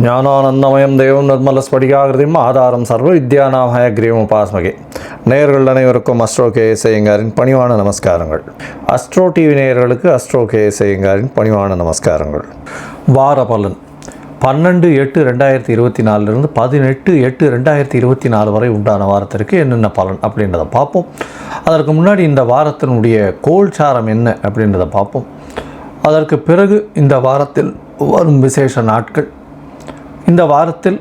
ஞானானந்தமயம் தேவம் நிர்மலஸ்படிகாகிருதியும் ஆதாரம் சர்வ வித்யாநாமய கிரீவம் உபாஸ்மகே. நேயர்கள் அனைவருக்கும் அஸ்ட்ரோ கேஎஸ் ஐயங்காரின் பணிவான நமஸ்காரங்கள். அஸ்ட்ரோ டிவி நேயர்களுக்கு அஸ்ட்ரோ கேஎஸ் ஐயங்காரின் பணிவான நமஸ்காரங்கள். வார பலன் 12/8/2024 18/8/2024 வரை உண்டான வாரத்திற்கு என்னென்ன பலன் அப்படின்றத பார்ப்போம். அதற்கு முன்னாடி இந்த வாரத்தினுடைய கோல்சாரம் என்ன அப்படின்றத பார்ப்போம். அதற்கு பிறகு இந்த வாரத்தில் வரும் விசேஷ நாட்கள், இந்த வாரத்தில்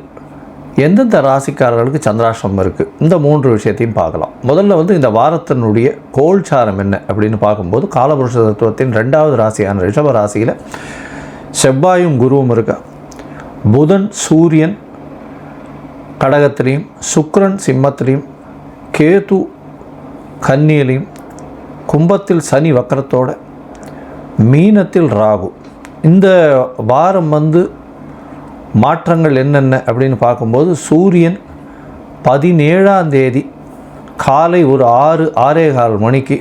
எந்தெந்த ராசிக்காரர்களுக்கு சந்திராஷ்டிரமம் இருக்குது, இந்த 3 விஷயத்தையும் பார்க்கலாம். முதல்ல இந்த வாரத்தினுடைய கோல்சாரம் என்ன அப்படின்னு பார்க்கும்போது, காலபுருஷ தத்துவத்தின் 2வது ராசியான ரிஷப ராசியில் செவ்வாயும் குருவும் இருக்கா. புதன் சூரியன் கடகத்திலையும், சுக்கிரன் சிம்மத்திலையும், கேது கன்னியிலையும், கும்பத்தில் சனி வக்கரத்தோட, மீனத்தில் ராகு. இந்த வாரம் மாற்றங்கள் என்னென்ன அப்படின்னு பார்க்கும்போது, சூரியன் 17ஆம் தேதி காலை ஒரு 6:15 மணிக்கு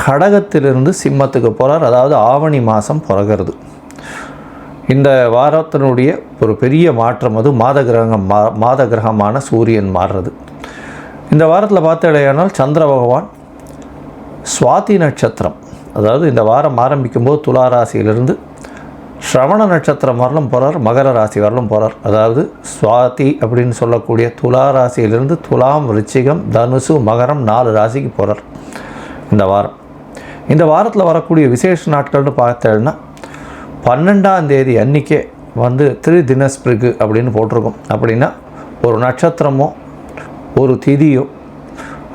கடகத்திலிருந்து சிம்மத்துக்கு போகிறார். அதாவது ஆவணி மாதம் பிறகுறது. இந்த வாரத்தினுடைய ஒரு பெரிய மாற்றம் மாத கிரகமான சூரியன் மாறுறது. இந்த வாரத்தில் பார்த்தடையானால் சந்திர பகவான் சுவாதி நட்சத்திரம், அதாவது இந்த வாரம் ஆரம்பிக்கும்போது துலா ராசியிலிருந்து ஸ்ரவண நட்சத்திரம் வரலும் போகிறார், மகர ராசி வரலும் போகிறார். அதாவது சுவாதி அப்படின்னு சொல்லக்கூடிய துலா ராசியிலிருந்து துலாம், விருச்சிகம், தனுசு, மகரம் 4 ராசிக்கு போகிறார் இந்த வாரம். இந்த வாரத்தில் வரக்கூடிய விசேஷ நாட்கள்னு பார்த்தேன்னா 12ஆம் தேதி அன்றைக்கே திரிதினஸ்பிரிகு அப்படின்னு போட்டிருக்கோம். அப்படின்னா ஒரு நட்சத்திரமோ ஒரு திதியோ,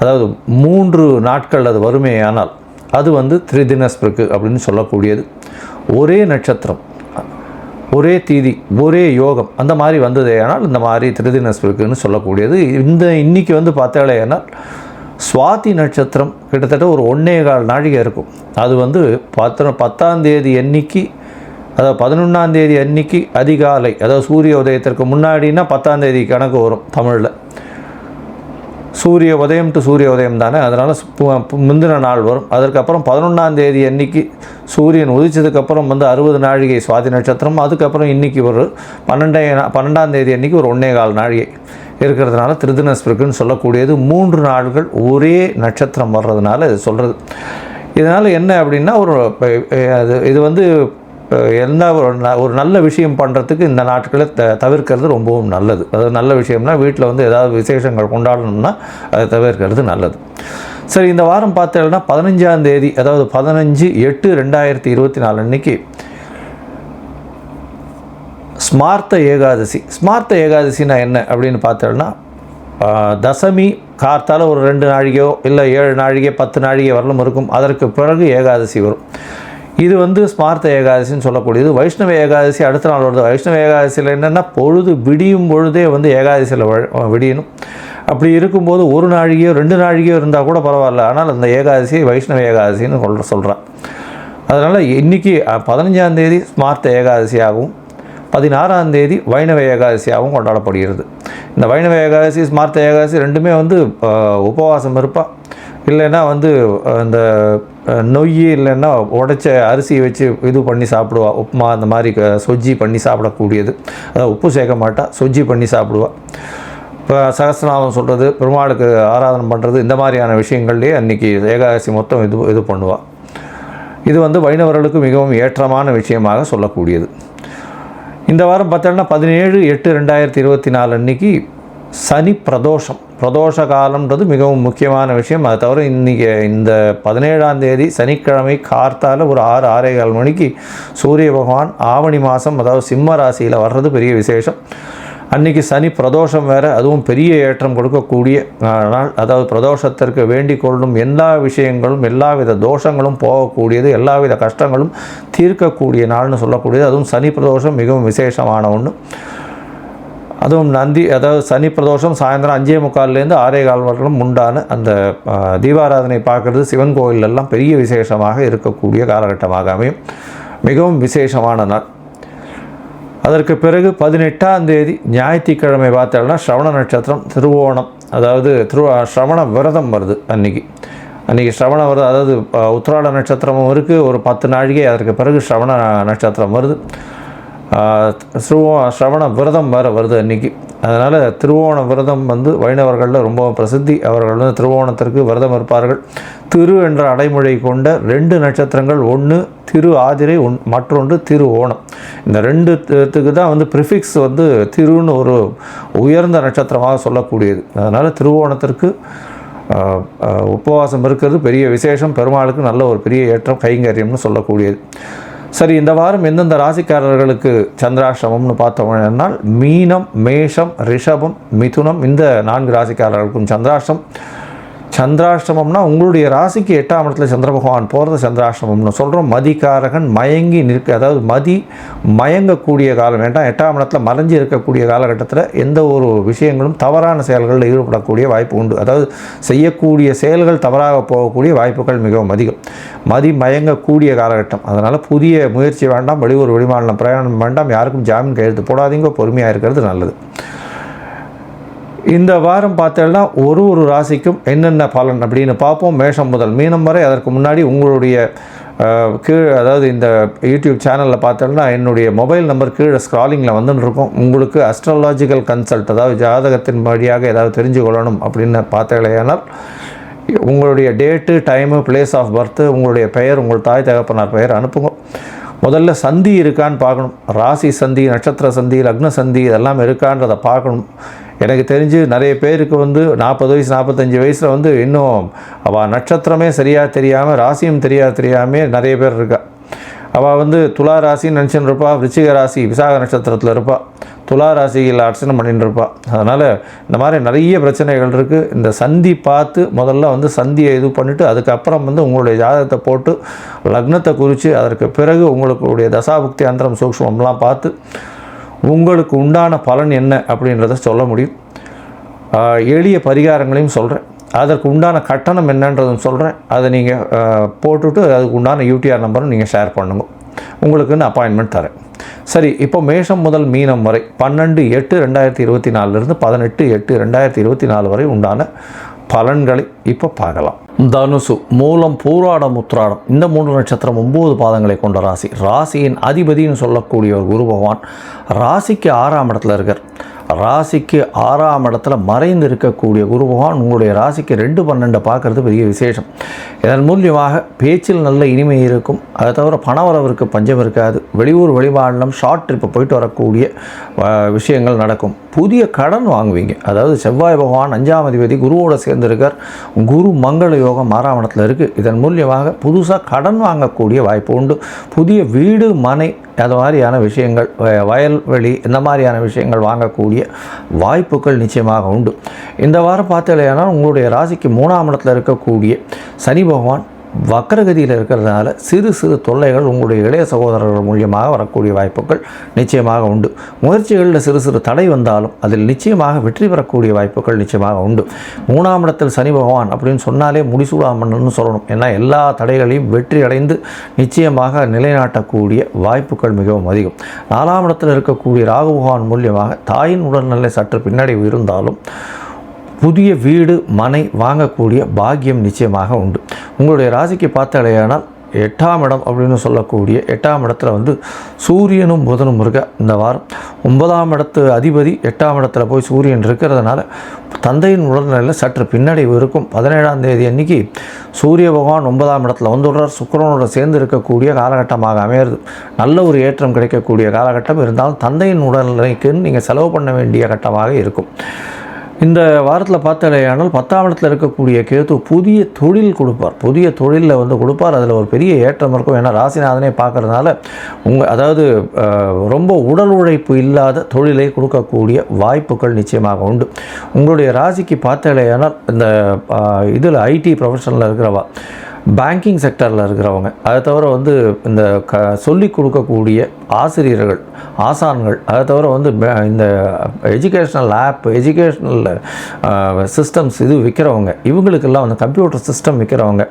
அதாவது 3 நாட்கள் அது வறுமையானால் அது திரிதினஸ்பிரிகு அப்படின்னு சொல்லக்கூடியது. ஒரே நட்சத்திரம், ஒரே தீதி, ஒரே யோகம், அந்த மாதிரி வந்ததேயானால் இந்த மாதிரி திரிதினஸ்பிரிக்குன்னு சொல்லக்கூடியது. இன்றைக்கி பார்த்தாலேயானால் சுவாதி நட்சத்திரம் கிட்டத்தட்ட ஒரு 1.25 நாழிகை இருக்கும். அது 10ஆம் தேதி அன்னைக்கு, அதாவது 11ஆம் தேதி அன்னைக்கு அதிகாலை, அதாவது சூரிய உதயத்திற்கு முன்னாடினா 10ஆம் தேதி கணக்கு வரும் தமிழில். சூரிய உதயம் டு சூரிய உதயம் தானே, அதனால் முந்தின நாள் வரும். அதற்கப்புறம் 11ஆம் தேதி அன்னைக்கு சூரியன் உதிச்சதுக்கப்புறம் 60 நாழிகை சுவாதி நட்சத்திரம். அதுக்கப்புறம் இன்றைக்கி ஒரு 12ஆம் தேதி அன்றைக்கி ஒரு 1.25 நாழிகை இருக்கிறதுனால திரிதினஸ்பிரிக்குன்னு சொல்லக்கூடியது. 3 நாட்கள் ஒரே நட்சத்திரம் வர்றதுனால இது சொல்கிறது. இதனால் என்ன அப்படின்னா, இது என்ன ஒரு நல்ல விஷயம் பண்ணுறதுக்கு இந்த நாட்களை தவிர்க்கிறது ரொம்பவும் நல்லது. அதாவது நல்ல விஷயம்னா வீட்டில் ஏதாவது விசேஷங்கள் கொண்டாடணும்னா அதை தவிர்க்கிறது நல்லது. சரி, இந்த வாரம் பார்த்தீங்கன்னா 15ஆம் தேதி, அதாவது 15/8/2024 அன்னைக்கு ஸ்மார்த்த ஏகாதசி. ஸ்மார்த்த ஏகாதசினா என்ன அப்படின்னு பார்த்தோம்னா, தசமி கார்த்தால் ஒரு 2 நாழிகையோ இல்லை 7 நாழிகை 10 நாழிகை வரலும் இருக்கும். அதற்கு பிறகு ஏகாதசி வரும். இது ஸ்மார்த்த ஏகாதசின்னு சொல்லக்கூடியது. வைஷ்ணவ ஏகாதசி அடுத்த நாள் வருது. வைஷ்ணவ ஏகாதசியில் என்னென்னா, பொழுது விடியும் பொழுதே ஏகாதசியில் விடியணும். அப்படி இருக்கும்போது 1 நாழிகையோ 2 நாழிகையோ இருந்தால் கூட பரவாயில்ல. ஆனால் அந்த ஏகாதசி வைஷ்ணவ ஏகாதசின்னு சொல்கிறான். அதனால் இன்றைக்கி 15ஆம் தேதி ஸ்மார்த்த ஏகாதசியாகவும் 16ஆம் தேதி வைணவ ஏகாதசியாகவும் கொண்டாடப்படுகிறது. இந்த வைணவ ஏகாதசி ஸ்மார்த்த ஏகாதசி ரெண்டுமே உபவாசம் இருப்பாள். இல்லைன்னா இந்த நொய் இல்லைன்னா உடைச்ச அரிசி வச்சு இது பண்ணி சாப்பிடுவா. உப்புமா அந்த மாதிரி சொஜ்ஜி பண்ணி சாப்பிடக்கூடியது. அதாவது உப்பு சேர்க்க மாட்டா, சொஜ்ஜி பண்ணி சாப்பிடுவா. இப்போ சகஸ்ரநாமம் சொல்கிறது, பெருமாளுக்கு ஆராதனை பண்ணுறது, இந்த மாதிரியான விஷயங்கள்லேயே அன்றைக்கி ஏகாதசி மொத்தம் இது பண்ணுவாள். இது வைணவர்களுக்கு மிகவும் ஏற்றமான விஷயமாக சொல்லக்கூடியது. இந்த வாரம் பார்த்தோன்னா 17/8/2024 அன்றைக்கி சனி பிரதோஷம். பிரதோஷ காலம்ன்றது மிகவும் முக்கியமான விஷயம். அதை தவிர இன்றைக்கி இந்த 17ஆம் தேதி சனிக்கிழமை கார்த்தால் ஒரு 6:15 மணிக்கு சூரிய பகவான் ஆவணி மாதம், அதாவது சிம்ம ராசியில் வர்றது பெரிய விசேஷம். அன்றைக்கி சனி பிரதோஷம் வேறு, அதுவும் பெரிய ஏற்றம் கொடுக்கக்கூடிய நாள். அதாவது பிரதோஷத்திற்கு வேண்டிக் கொள்ளும் எல்லா விஷயங்களும், எல்லாவித தோஷங்களும் போகக்கூடியது, எல்லாவித கஷ்டங்களும் தீர்க்கக்கூடிய நாள்னு சொல்லக்கூடியது. அதுவும் சனி பிரதோஷம் மிகவும் விசேஷமான ஒன்று. அதுவும் அதாவது சனி பிரதோஷம் சாயந்தரம் 5:45 6:15 வரலும் உண்டான அந்த தீபாராதனை பார்க்குறது சிவன் கோயிலெல்லாம் பெரிய விசேஷமாக இருக்கக்கூடிய காலகட்டமாக அமையும். மிகவும் விசேஷமான நாள். அதற்கு பிறகு 18ஆம் தேதி ஞாயிற்றுக்கிழமை பார்த்தோம்னா ஸ்ரவண நட்சத்திரம், திருவோணம், அதாவது ஸ்ரவண விரதம் வருது. அன்றைக்கி ஸ்ரவண விரதம், அதாவது உத்திராட நட்சத்திரமும் இருக்குது, ஒரு 10 நாழிகை. அதற்கு பிறகு ஸ்ரவண நட்சத்திரம் வருது. ஸ்ரவண விரதம் வேறு வருது அன்றைக்கி. அதனால் திருவோண விரதம் வந்து வைணவர்களில் ரொம்ப பிரசித்தி. அவர்கள் வந்து திருவோணத்திற்கு விரதம் இருப்பார்கள். திரு என்ற அடைமொழி கொண்ட 2 நட்சத்திரங்கள், ஒன்று திரு ஆதிரை, மற்றொன்று திரு ஓணம். இந்த 2த்துக்கு தான் வந்து ப்ரிஃபிக்ஸ் வந்து திருன்னு ஒரு உயர்ந்த நட்சத்திரமாக சொல்லக்கூடியது. அதனால் திருவோணத்திற்கு உபவாசம் இருக்கிறது பெரிய விசேஷம். பெருமாளுக்கு நல்ல ஒரு பெரிய ஏற்றம், கைங்கரியம்னு சொல்லக்கூடியது. சரி, இந்த வாரம் எந்தெந்த ராசிக்காரர்களுக்கு சந்திராஷ்டமம்னு பார்த்தோம்னால் மீனம், மேஷம், ரிஷபம், மிதுனம், இந்த 4 ராசிக்காரர்களுக்கும் சந்திராஷ்டமம்னா உங்களுடைய ராசிக்கு 8ஆம் இடத்துல சந்திர பகவான் போகிறது சந்திராஷ்டமம்னு சொல்கிறோம். மதிகாரகன் மயங்கி நிற்க, அதாவது மயங்கக்கூடிய காலம். வேண்டாம், 8ஆம் இடத்துல மறைஞ்சி இருக்கக்கூடிய காலகட்டத்தில் எந்த ஒரு விஷயங்களும் தவறான செயல்களில் ஈடுபடக்கூடிய வாய்ப்பு உண்டு. அதாவது செய்யக்கூடிய செயல்கள் தவறாக போகக்கூடிய வாய்ப்புகள் மிகவும் அதிகம். மயங்கக்கூடிய காலகட்டம். அதனால் புதிய முயற்சி வேண்டாம், வெளியூர் வெளிமாநிலம் பிரயாணம் வேண்டாம், யாருக்கும் ஜாமீன் கையெழுத்து போடாதீங்க, பொறுமையாக இருக்கிறது நல்லது. இந்த வாரம் பார்த்தோம்னா ஒரு ராசிக்கும் என்னென்ன பலன் அப்படின்னு பார்ப்போம். மேஷம் முதல் மீனம் வரை. அதற்கு முன்னாடி உங்களுடைய அதாவது இந்த யூடியூப் சேனலில் பார்த்தோம்னா என்னுடைய மொபைல் நம்பர் கீழே ஸ்க்ராலிங்கில் வந்துன்னு இருக்கும். உங்களுக்கு அஸ்ட்ராலாஜிக்கல் கன்சல்ட், அதாவது ஜாதகத்தின் வழியாக ஏதாவது தெரிஞ்சு கொள்ளணும் அப்படின்னு பார்த்தீங்களேனால் உங்களுடைய date, time, place of birth, உங்களுடைய பெயர், உங்கள் தாய் தகப்பனார் பெயர் அனுப்புங்க. முதல்ல சந்தி இருக்கான்னு பார்க்கணும். ராசி சந்தி, நட்சத்திர சந்தி, லக்ன சந்தி இதெல்லாம் இருக்கான்றதை பார்க்கணும். எனக்கு தெரிஞ்சு நிறைய பேருக்கு வந்து 40 வயசு 45 வயசில் வந்து இன்னும் அவள் நட்சத்திரமே சரியாக தெரியாமல், ராசியும் தெரியாமல் நிறைய பேர் இருக்கா. அவள் வந்து துலா ராசின்னு நினச்சின்னு இருப்பாள், விருச்சிக ராசி விசாக நட்சத்திரத்தில் இருப்பாள், துலா ராசியில் அர்ச்சனை பண்ணிட்டு இருப்பாள். அதனால் இந்த மாதிரி நிறைய பிரச்சனைகள் இருக்குது. இந்த சந்தி பார்த்து முதல்ல வந்து சந்தியை இது பண்ணிவிட்டு அதுக்கப்புறம் வந்து உங்களுடைய ஜாதகத்தை போட்டு லக்னத்தை குறித்து அதற்கு பிறகு உங்களுடைய தசாபுக்தி அந்தரம் சூக்ஷ்மம்லாம் பார்த்து உங்களுக்கு உண்டான பலன் என்ன அப்படின்றத சொல்ல முடியும். எளிய பரிகாரங்களையும் சொல்கிறேன், அதற்கு உண்டான கட்டணம் என்னன்றதும் சொல்கிறேன். அதை நீங்கள் போட்டுவிட்டு அதுக்கு உண்டான யூடிஆர் நம்பரும் நீங்கள் ஷேர் பண்ணுங்க. உங்களுக்குன்னு அப்பாயின்மெண்ட் தரேன். சரி, இப்போ மேஷம் முதல் மீனம் வரை 12/8/2024 18/8/2024 வரை உண்டான பலன்களை இப்போ பார்க்கலாம். தனுசு, மூலம், பூராடம், உத்திராடம் இந்த 3 நட்சத்திரம் 9 பாதங்களை கொண்ட ராசி. ராசியின் அதிபதினு சொல்லக்கூடிய ஒரு குரு பகவான் ராசிக்கு 6ஆம் இடத்துல இருக்கார். ராசிக்கு 6ஆம் இடத்துல மறைந்து இருக்கக்கூடிய குரு பகவான் உங்களுடைய ராசிக்கு 2/12 பார்க்கறது பெரிய விசேஷம். இதன் மூலியமாக பேச்சில் நல்ல இனிமை இருக்கும். அதை தவிர பணவரவிற்கு பஞ்சம் இருக்காது. வெளியூர் வெளிமாநிலம் ஷார்ட் ட்ரிப்பு போயிட்டு வரக்கூடிய விஷயங்கள் நடக்கும். புதிய கடன் வாங்குவீங்க. அதாவது செவ்வாய் பகவான் 5ஆம் அதிபதி குருவோடு சேர்ந்திருக்கார். குரு மங்கள யோகம் 6ஆம் இடத்துல இருக்குது. இதன் மூலியமாக புதுசாக கடன் வாங்கக்கூடிய வாய்ப்பு உண்டு. புதிய வீடு, மனை அது மாதிரியான விஷயங்கள், வயல்வெளி இந்த மாதிரியான விஷயங்கள் வாங்கக்கூடிய வாய்ப்புகள் நிச்சயமாக உண்டு. இந்த வாரம் பார்த்தீங்கன்னா உங்களுடைய ராசிக்கு 3ஆம் இடத்துல இருக்கக்கூடிய சனி பகவான் வக்கரகதியில் இருக்கிறதுனால சிறு தொல்லைகள் உங்களுடைய இளைய சகோதரர்கள் மூலியமாக வரக்கூடிய வாய்ப்புகள் நிச்சயமாக உண்டு. முயற்சிகளில் சிறு தடை வந்தாலும் அதில் நிச்சயமாக வெற்றி பெறக்கூடிய வாய்ப்புகள் நிச்சயமாக உண்டு. 3ஆம் இடத்தில் சனி பகவான் அப்படின்னு சொன்னாலே முடிசூடாமன்னு சொல்லணும். ஏன்னா எல்லா தடைகளையும் வெற்றி அடைந்து நிச்சயமாக நிலைநாட்டக்கூடிய வாய்ப்புகள் மிகவும் அதிகம். 4ஆம் இடத்தில் இருக்கக்கூடிய ராகு பகவான் மூலியமாக தாயின் உடல்நிலை சற்று பின்னடைவு இருந்தாலும் புதிய வீடு, மனை வாங்கக்கூடிய பாக்கியம் நிச்சயமாக உண்டு. உங்களுடைய ராசிக்கு பார்த்தாலேயானால் 8ஆம் இடம் அப்படின்னு சொல்லக்கூடிய 8ஆம் இடத்துல வந்து சூரியனும் புதனும் இருக்க இந்த வாரம். 9ஆம் இடத்து அதிபதி 8ஆம் இடத்துல போய் சூரியன் இருக்கிறதுனால தந்தையின் உடல்நிலையில் சற்று பின்னடைவு இருக்கும். 17ஆம் தேதி அன்றைக்கி சூரிய பகவான் 9ஆம் இடத்துல வந்துடுறார். சுக்கிரனோடு சேர்ந்து இருக்கக்கூடிய காலகட்டமாக அமையிறது. நல்ல ஒரு ஏற்றம் கிடைக்கக்கூடிய காலகட்டம் இருந்தாலும் தந்தையின் உடல்நிலைக்கு நீங்கள் செலவு பண்ண வேண்டிய கட்டமாக இருக்கும். இந்த வாரத்தில் பார்த்தாலேயானால் 10ஆம் இடத்துல இருக்கக்கூடிய கேது புதிய தொழில் கொடுப்பார். புதிய தொழிலில் வந்து கொடுப்பார். அதில் ஒரு பெரிய ஏற்றம் இருக்கும். ஏன்னா ராசிநாதனே பார்க்குறதுனால அதாவது ரொம்ப உடல் உழைப்பு இல்லாத தொழிலை கொடுக்கக்கூடிய வாய்ப்புகள் நிச்சயமாக உண்டு. உங்களுடைய ராசிக்கு பார்த்தாலேயானால் இந்த இதில் ஐடி ப்ரொஃபஷனில் இருக்கிறவா, பேங்கிங் செக்டரில் இருக்கிறவங்க, அதை தவிர வந்து இந்த சொல்லிக் கொடுக்கக்கூடிய ஆசிரியர்கள், ஆசான்கள், அதை தவிர வந்து இந்த எஜுகேஷ்னல் ஆப், எஜுகேஷ்னல் சிஸ்டம்ஸ் இது விற்கிறவங்க, இவங்களுக்கெல்லாம் வந்து கம்ப்யூட்டர் சிஸ்டம் விற்கிறவங்க,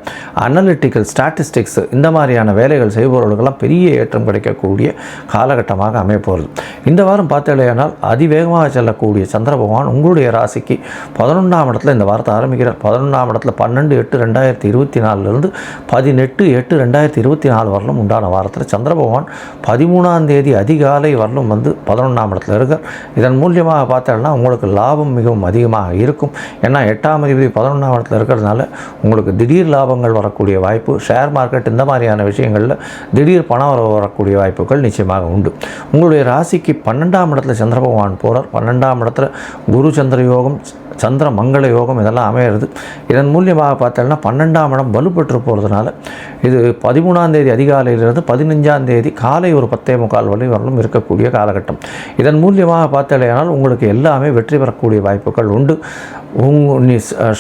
அனலிட்டிக்கல் ஸ்டாட்டிஸ்டிக்ஸ் இந்த மாதிரியான வேலைகள் செய்பவர்களுக்கெல்லாம் பெரிய ஏற்றம் கிடைக்கக்கூடிய காலகட்டமாக அமையப்போகிறது. இந்த வாரம் பார்த்தாலேயானால் அதிவேகமாக செல்லக்கூடிய சந்திர பகவான் உங்களுடைய ராசிக்கு 11ஆம் இடத்துல இந்த வாரத்தை ஆரம்பிக்கிறார். 11ஆம் இடத்துல 12/8/2024 தேதியிலிருந்து 18/8/2024 வரலும் உண்டான வாரத்தில் சந்திர பகவான் 13ஆம் தேதி அதிகாலை வரலும் வந்து 11ஆம் இடத்துல இருக்கார். இதன் மூலியமாக பார்த்தோம்னா உங்களுக்கு லாபம் மிகவும் அதிகமாக இருக்கும். ஏன்னா 8ஆம் அதிபதி 11ஆம் இடத்துல இருக்கிறதுனால உங்களுக்கு திடீர் லாபங்கள் வரக்கூடிய வாய்ப்பு, ஷேர் மார்க்கெட் இந்த மாதிரியான விஷயங்களில் திடீர் பணம் வரக்கூடிய வாய்ப்புகள் நிச்சயமாக உண்டு. உங்களுடைய ராசிக்கு 12ஆம் இடத்துல சந்திர பகவான் போகிறார். 12ஆம் இடத்துல குரு சந்திர யோகம், சந்திர மங்கள யோகம் இதெல்லாம் அமையிறது. இதன் மூலியமாக பார்த்தோம்னா 12ஆம் இடம் வலுப்பெற்று போகிறதுனால இது 13ஆம் தேதி அதிகாலையிலிருந்து 15ஆம் தேதி காலை ஒரு 10:45 வரை வரலும் இருக்கக்கூடிய காலகட்டம். இதன் மூலியமாக பார்த்தலையானால் உங்களுக்கு எல்லாமே வெற்றி பெறக்கூடிய வாய்ப்புகள் உண்டு.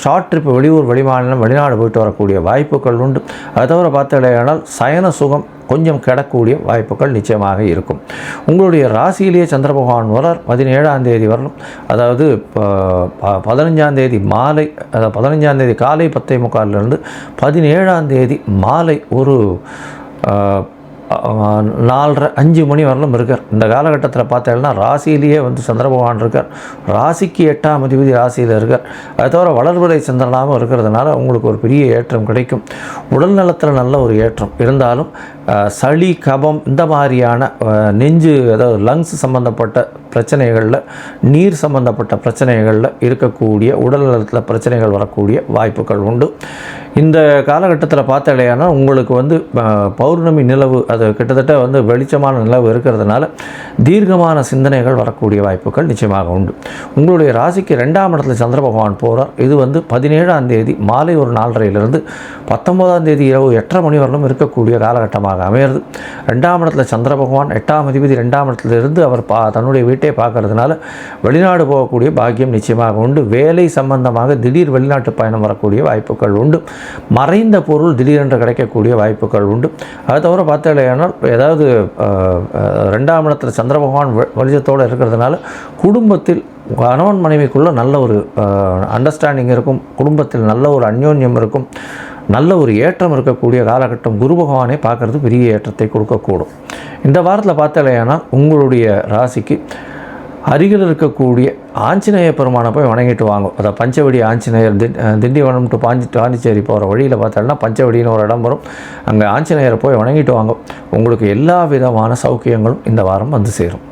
ஷார்ட் ட்ரிப் வெளியூர் வெளிமாநிலம் வெளிநாடு போயிட்டு வரக்கூடிய வாய்ப்புகள் உண்டு. அதை தவிர பார்த்தலையானால் சயன சுகம் கொஞ்சம் கிடக்கூடிய வாய்ப்புகள் நிச்சயமாக இருக்கும். உங்களுடைய ராசியிலேயே சந்திர பகவான் வரார் 17ஆம் தேதி வரலும். அதாவது 15ஆம் தேதி மாலை, அதாவது 15ஆம் தேதி காலை 10:45 17ஆம் தேதி மாலை ஒரு 4:30-5 மணி வரலும் இருக்கார். இந்த காலகட்டத்தில் பார்த்தீங்கன்னா ராசியிலேயே வந்து சந்திர பகவான் இருக்கார். ராசிக்கு 8ஆம் அதிபதி ராசியில் இருக்கார். அது தவிர வளர்வரை சந்திரனாகவும் இருக்கிறதுனால உங்களுக்கு ஒரு பெரிய ஏற்றம் கிடைக்கும். உடல் நலத்தில் நல்ல ஒரு ஏற்றம் இருந்தாலும் சளி கபம் இந்த மாதிரியான நெஞ்சு, அதாவது லங்ஸ் சம்பந்தப்பட்ட பிரச்சனைகளில், நீர் சம்பந்தப்பட்ட பிரச்சனைகளில் இருக்கக்கூடிய உடல் நலத்தில் பிரச்சனைகள் வரக்கூடிய வாய்ப்புகள் உண்டு. இந்த காலகட்டத்தில் பார்த்தாலேனா உங்களுக்கு வந்து பௌர்ணமி நிலவு, அது கிட்டத்தட்ட வந்து வெளிச்சமான நிலவு இருக்கிறதுனால தீர்க்கமான சிந்தனைகள் வரக்கூடிய வாய்ப்புகள் நிச்சயமாக உண்டு. உங்களுடைய ராசிக்கு 2ஆம் இடத்துல சந்திர பகவான் போகிறார். இது வந்து 17ஆம் தேதி மாலை ஒரு 4:30 19ஆம் தேதி இரவு 8:30 மணி வரலும் இருக்கக்கூடிய காலகட்டமாக அமையிறது. 2ஆம் இடத்துல சந்திர பகவான் 8ஆம் அதிபதி 2ஆம் இடத்துலேருந்து அவர் தன்னுடைய வீட்டை பார்க்கறதுனால வெளிநாடு போகக்கூடிய பாக்கியம் நிச்சயமாக உண்டு. வேலை சம்பந்தமாக திடீர் வெளிநாட்டு பயணம் வரக்கூடிய வாய்ப்புகள் உண்டு. மறைந்த பொருள் திடீரென்று கிடைக்கக்கூடிய வாய்ப்புகள் உண்டு. அதை தவிர பார்த்தீங்கன்னா ஏதாவது 2ஆம் இடத்துல சந்திர பகவான் வெளிச்சத்தோடு இருக்கிறதுனால குடும்பத்தில் கணவன் மனைவிக்குள்ளே நல்ல ஒரு அண்டர்ஸ்டாண்டிங் இருக்கும். குடும்பத்தில் நல்ல ஒரு அந்யோன்யம் இருக்கும். நல்ல ஒரு ஏற்றம் இருக்கக்கூடிய காலகட்டம். குரு பகவானை பார்க்குறது பெரிய ஏற்றத்தை கொடுக்கக்கூடும். இந்த வாரத்தில் பார்த்தாலேனா உங்களுடைய ராசிக்கு அருகில் இருக்கக்கூடிய ஆஞ்சநேய பெருமானை போய் வணங்கிட்டு வாங்க. அதை பஞ்சவடி ஆஞ்சநேயர் திண்டிவனம் டு பாண்டிச்சேரி போகிற வழியில் பார்த்தோம்னா பஞ்சவடின்னு ஒரு இடம் வரும். அங்கே ஆஞ்சநேயரை போய் வணங்கிட்டு வாங்க. உங்களுக்கு எல்லா விதமான சௌக்கியங்களும் இந்த வாரம் வந்து சேரும்.